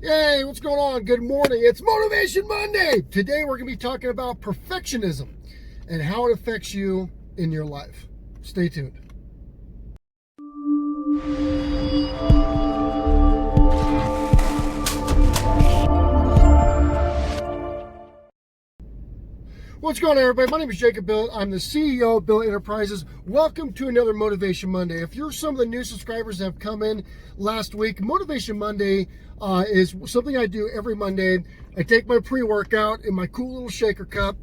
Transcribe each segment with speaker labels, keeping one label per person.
Speaker 1: Hey, what's going on? Good morning. It's Motivation Monday. Today we're going to be talking about perfectionism and how it affects you in your life. Stay tuned. What's going on, everybody? My name is Jacob Billett. I'm the CEO of Billett Enterprises. Welcome to another Motivation Monday. If you're some of the new subscribers that have come in last week, Motivation Monday is something I do every Monday. I take my pre-workout in my cool little shaker cup,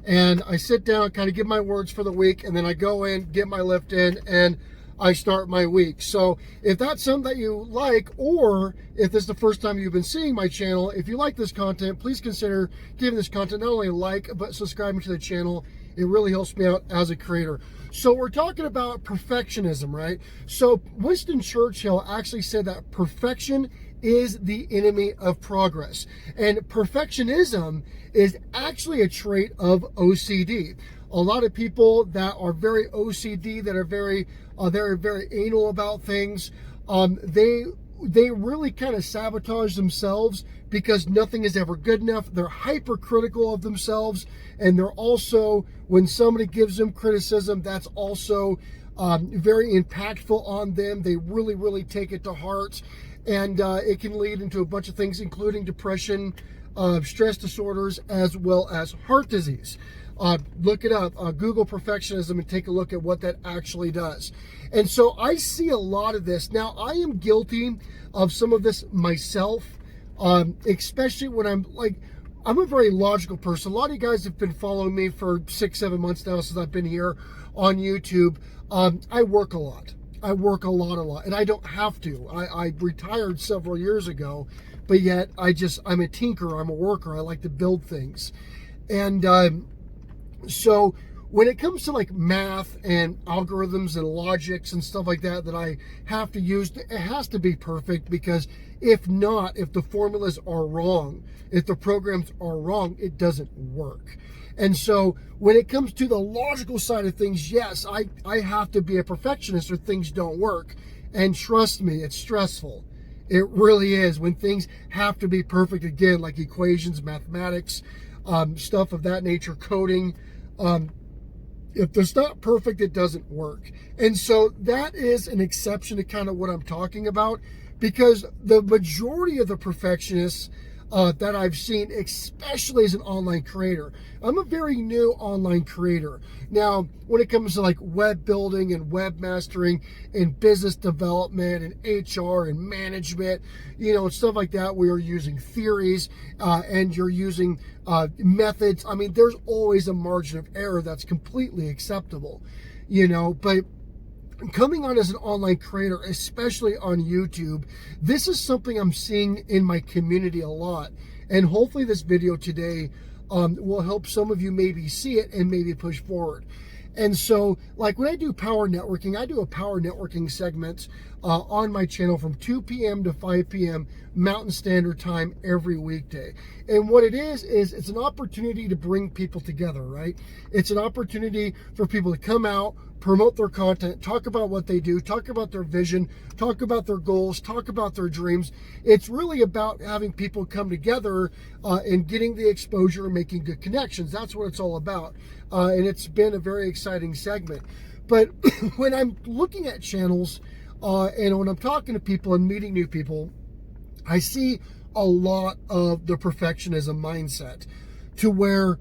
Speaker 1: and I sit down, kind of give my words for the week, and then I go in, get my lift in, and I start my week. So if that's something that you like, or if this is the first time you've been seeing my channel, if you like this content, please consider giving this content not only a like, but subscribing to the channel. It really helps me out as a creator. So we're talking about perfectionism, right? So Winston Churchill actually said that perfection is the enemy of progress. And perfectionism is actually a trait of OCD. A lot of people that are very OCD, that are very they're very anal about things, they really kind of sabotage themselves because nothing is ever good enough. They're hypercritical of themselves, and they're also, when somebody gives them criticism, that's also very impactful on them. They really take it to heart, and it can lead into a bunch of things, including depression, stress disorders, as well as heart disease. Look it up, Google perfectionism, and take a look at what that actually does. And so I see a lot of this. Now, I am guilty of some of this myself, especially when I'm a very logical person. A lot of you guys have been following me for 6-7 months now since I've been here on YouTube. I work a lot. I work a lot, and I don't have to. I retired several years ago, but yet I'm a tinker, I'm a worker, I like to build things. And so when it comes to like math and algorithms and logics and stuff like that I have to use, it has to be perfect, because if not, if the formulas are wrong, if the programs are wrong, it doesn't work. And so when it comes to the logical side of things, yes, I have to be a perfectionist or things don't work. And trust me, it's stressful. It really is, when things have to be perfect, again, like equations, mathematics, stuff of that nature, coding. If it's not perfect, it doesn't work. And so that is an exception to kind of what I'm talking about, because the majority of the perfectionists that I've seen, especially as an online creator. I'm a very new online creator. Now, when it comes to like web building and webmastering and business development and HR and management, and stuff like that, we are using theories and you're using methods. I mean, there's always a margin of error that's completely acceptable, but coming on as an online creator, especially on YouTube, this is something I'm seeing in my community a lot. And hopefully this video today will help some of you maybe see it and maybe push forward. And so, like when I do power networking, I do a power networking segment on my channel from 2 p.m. to 5 p.m. Mountain Standard Time every weekday. And what it is it's an opportunity to bring people together, right? It's an opportunity for people to come out, promote their content, talk about what they do, talk about their vision, talk about their goals, talk about their dreams. It's really about having people come together and getting the exposure and making good connections. That's what it's all about. And it's been a very exciting segment. But when I'm looking at channels and when I'm talking to people and meeting new people, I see a lot of the perfectionism mindset, to where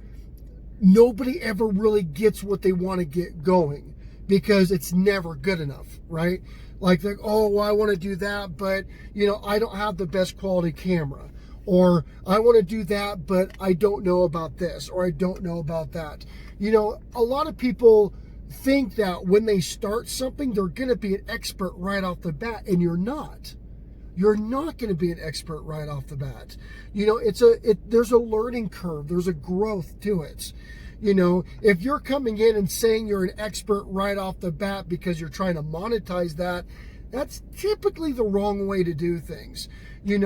Speaker 1: nobody ever really gets what they want to get going, because it's never good enough, right? Like, oh, well, I want to do that, but I don't have the best quality camera, or I want to do that, but I don't know about this, or I don't know about that. A lot of people think that when they start something, they're going to be an expert right off the bat, and you're not. You're not going to be an expert right off the bat. There's a learning curve. There's a growth to it. If you're coming in and saying you're an expert right off the bat because you're trying to monetize that, that's typically the wrong way to do things. You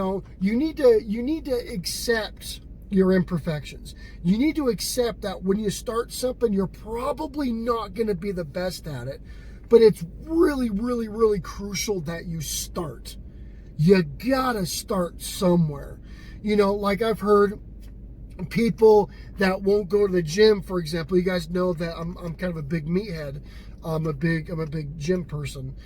Speaker 1: need to accept your imperfections. You need to accept that when you start something, you're probably not going to be the best at it, but it's really crucial that you start. You gotta start somewhere. Like I've heard people that won't go to the gym, for example. You guys know that I'm kind of a big meathead. I'm a big gym person.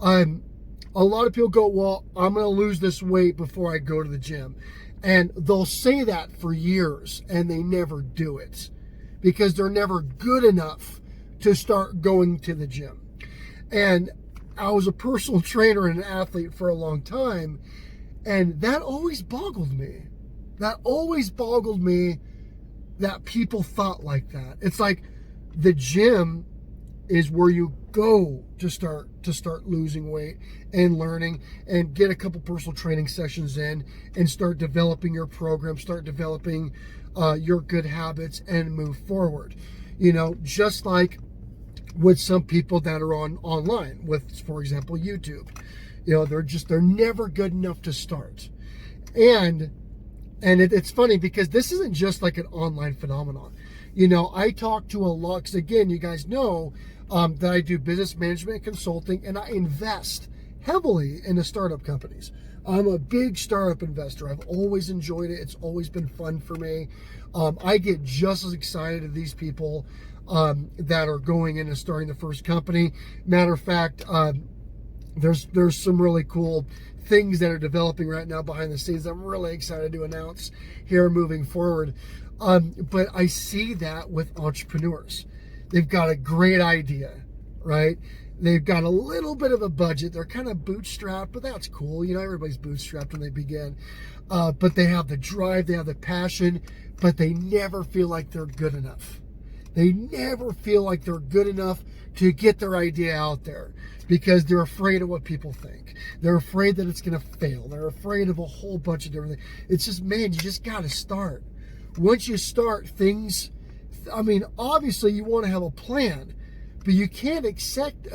Speaker 1: A lot of people go, well, I'm going to lose this weight before I go to the gym. And they'll say that for years and they never do it because they're never good enough to start going to the gym. And I was a personal trainer and an athlete for a long time, and that always boggled me. That people thought like that. It's like the gym is where you go to start losing weight and learning and get a couple personal training sessions in and start developing your program, start developing your good habits and move forward. Just like with some people that are online with, for example, YouTube. They're never good enough to start. And it's funny because this isn't just like an online phenomenon. I talk to a lot, because again, you guys know that I do business management and consulting, and I invest heavily into startup companies. I'm a big startup investor. I've always enjoyed it. It's always been fun for me. I get just as excited as these people that are going in and starting the first company. Matter of fact, there's some really cool things that are developing right now behind the scenes that I'm really excited to announce here moving forward. But I see that with entrepreneurs. They've got a great idea, right? They've got a little bit of a budget. They're kind of bootstrapped, but that's cool. Everybody's bootstrapped when they begin. But they have the drive, they have the passion, but they never feel like they're good enough. They never feel like they're good enough to get their idea out there because they're afraid of what people think. They're afraid that it's going to fail. They're afraid of a whole bunch of different things. It's just, man, you just got to start. Once you start things, obviously you want to have a plan, but you can't expect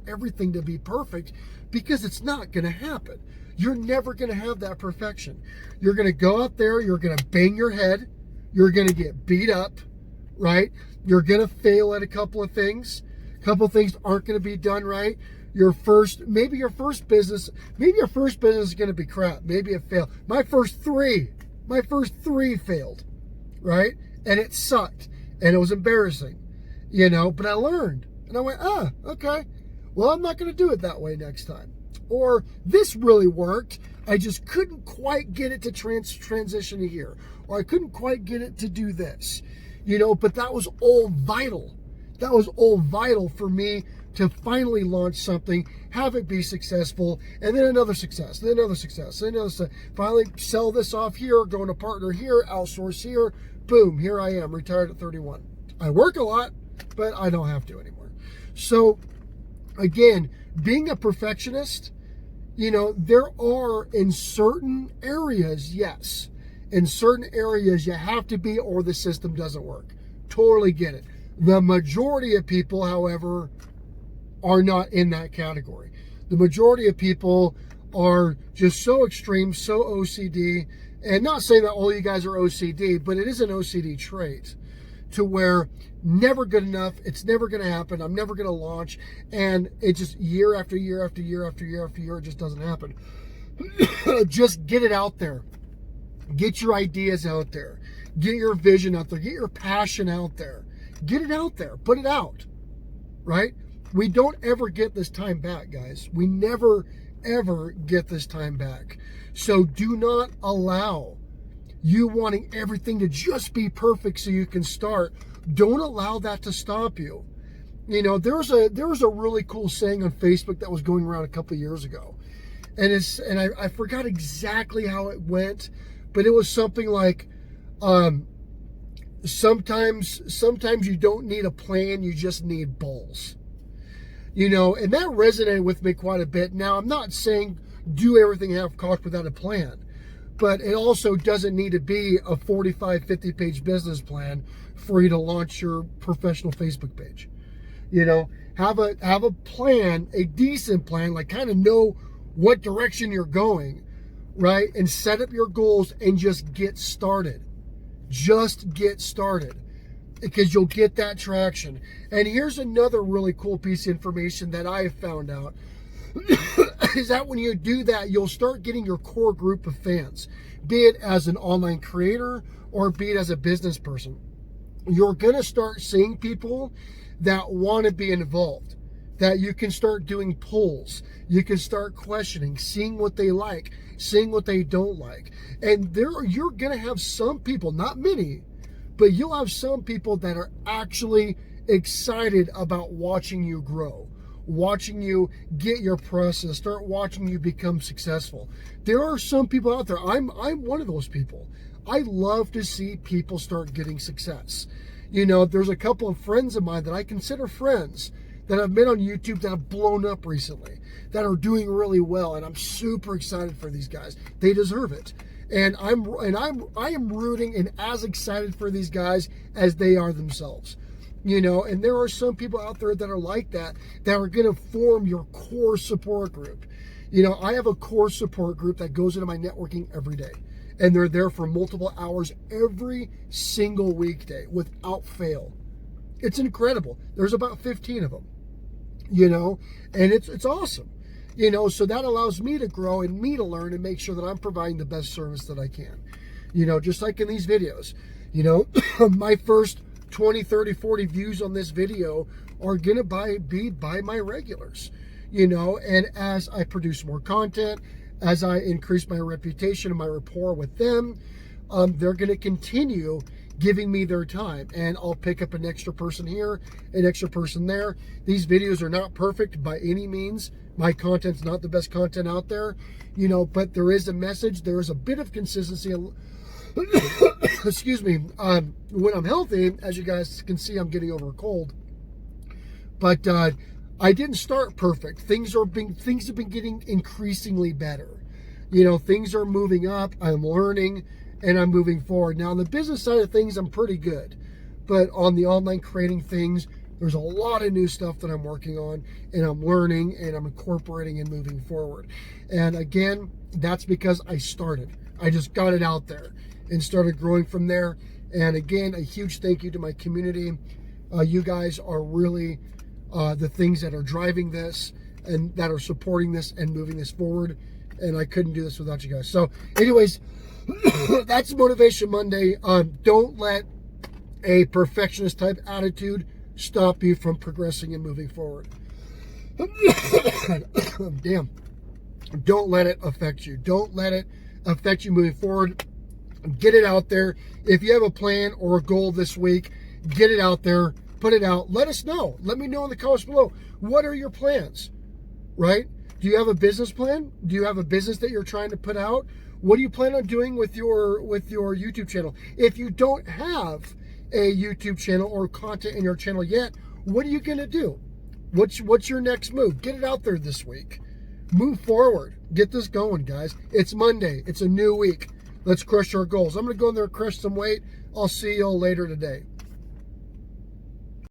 Speaker 1: everything to be perfect because it's not going to happen. You're never going to have that perfection. You're going to go out there, you're going to bang your head, you're going to get beat up, right? You're going to fail at a couple of things. A couple of things aren't going to be done right. Maybe your first business is going to be crap. Maybe it failed. My first three failed, right? And it sucked and it was embarrassing, but I learned and I went, okay, well, I'm not going to do it that way next time. Or this really worked. I just couldn't quite get it to transition to here, or I couldn't quite get it to do this, but that was all vital. That was all vital for me to finally launch something, have it be successful, and then another success, then another success, then another success. Finally sell this off here, go to partner here, outsource here, boom, here I am, retired at 31. I work a lot, but I don't have to anymore. So again, being a perfectionist, there are in certain areas, yes, in certain areas you have to be or the system doesn't work. Totally get it. The majority of people, however, are not in that category. The majority of people are just so extreme, so OCD, and not saying that all you guys are OCD, but it is an OCD trait to where never good enough, it's never going to happen, I'm never going to launch, and it just year after year after year after year after year, it just doesn't happen. Just get it out there. Get your ideas out there. Get your vision out there. Get your passion out there. Get it out there. Put it out, right? We don't ever get this time back, guys. We never, ever get this time back. So do not allow you wanting everything to just be perfect so you can start. Don't allow that to stop you. There was a really cool saying on Facebook that was going around a couple of years ago. And I forgot exactly how it went, but it was something like, sometimes you don't need a plan, you just need balls. And that resonated with me quite a bit. Now, I'm not saying do everything half-cocked without a plan, but it also doesn't need to be a 45, 50-page business plan for you to launch your professional Facebook page. Have a plan, a decent plan, like kind of know what direction you're going, right? And set up your goals and just get started. Just get started, because you'll get that traction. And here's another really cool piece of information that I have found out. is that when you do that, you'll start getting your core group of fans, be it as an online creator or be it as a business person. You're going to start seeing people that want to be involved, that you can start doing polls. You can start questioning, seeing what they like, seeing what they don't like. And you're going to have some people, not many, but you'll have some people that are actually excited about watching you grow, watching you get your process, start watching you become successful. There are some people out there. I'm one of those people. I love to see people start getting success. You know, there's a couple of friends of mine that I consider friends that I've met on YouTube that have blown up recently, that are doing really well, and I'm super excited for these guys. They deserve it. And I am rooting and as excited for these guys as they are themselves. You know, and there are some people out there that are like that are going to form your core support group. You know, I have a core support group that goes into my networking every day. And they're there for multiple hours every single weekday without fail. It's incredible. There's about 15 of them, you know, and it's awesome. You know, so that allows me to grow and me to learn and make sure that I'm providing the best service that I can. You know, just like in these videos, you know, my first 20, 30, 40 views on this video are going to be by my regulars, you know, and as I produce more content, as I increase my reputation and my rapport with them, they're going to continue giving me their time, and I'll pick up an extra person here, an extra person there. These videos are not perfect by any means. My content's not the best content out there, you know, but there is a message. There is a bit of consistency. Excuse me. When I'm healthy, as you guys can see, I'm getting over a cold. But I didn't start perfect. Things have been getting increasingly better. You know, things are moving up. I'm learning and I'm moving forward. Now, on the business side of things, I'm pretty good. But on the online creating things, there's a lot of new stuff that I'm working on and I'm learning and I'm incorporating and moving forward. And again, that's because I started. I just got it out there and started growing from there. And again, a huge thank you to my community. You guys are really the things that are driving this and that are supporting this and moving this forward. And I couldn't do this without you guys. So anyways, that's Motivation Monday. Don't let a perfectionist type attitude stop you from progressing and moving forward. Damn. Don't let it affect you. Don't let it affect you moving forward. Get it out there. If you have a plan or a goal this week, get it out there. Put it out. Let us know. Let me know in the comments below. What are your plans? Right? Do you have a business plan? Do you have a business that you're trying to put out? What do you plan on doing with your YouTube channel? If you don't have a YouTube channel or content in your channel yet, what are you going to do? What's your next move? Get it out there this week. Move forward. Get this going, guys. It's Monday. It's a new week. Let's crush our goals. I'm going to go in there and crush some weight. I'll see y'all later today.